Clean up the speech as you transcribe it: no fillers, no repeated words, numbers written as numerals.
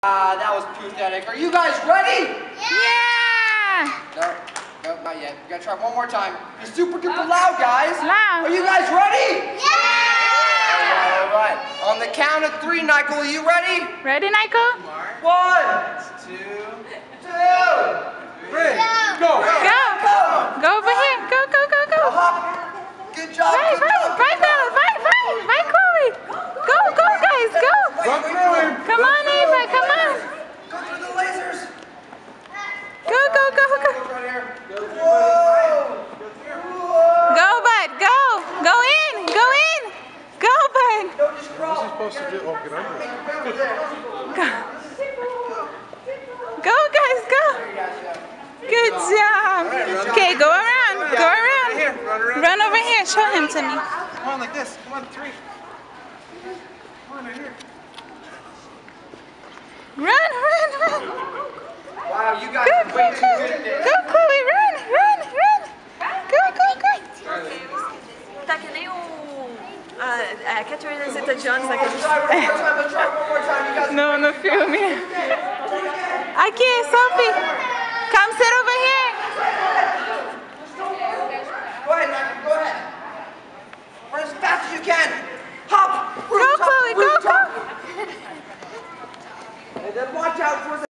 That was pathetic. Are you guys ready? Yeah! No, not yet. We gotta try one more time. Be super duper loud, guys. Loud. Are you guys ready? Yeah! All right. On the count of 3, Nykel, are you ready? Ready, Nykel? 1, 2, 3. Go. Go over here. Go. Good job. Right, Bella. Right, Chloe. Go, guys, go. Come on, Ava, come on. Go through the lasers. Go. Right here. Whoa. Go, bud, go. Go in. Go, bud. No, just crawl. What's he supposed to do? Oh, get under it. Go, guys, go. Good job. Okay, go around. Right here. Run around. Run over here. Show him to me. Come on, like this. Come on, 3. Come on, right here. Run. Wow, you guys are way too good at this. Go, Chloe, run. Go. Tá que nem a Catherine Zeta-Jones naquele... Let's try one more time. You guys. No filme. Aqui, Sophie. Come sit over here. Go ahead. Run as fast as you can. Hop. Go, Chloe, go. And then watch out for the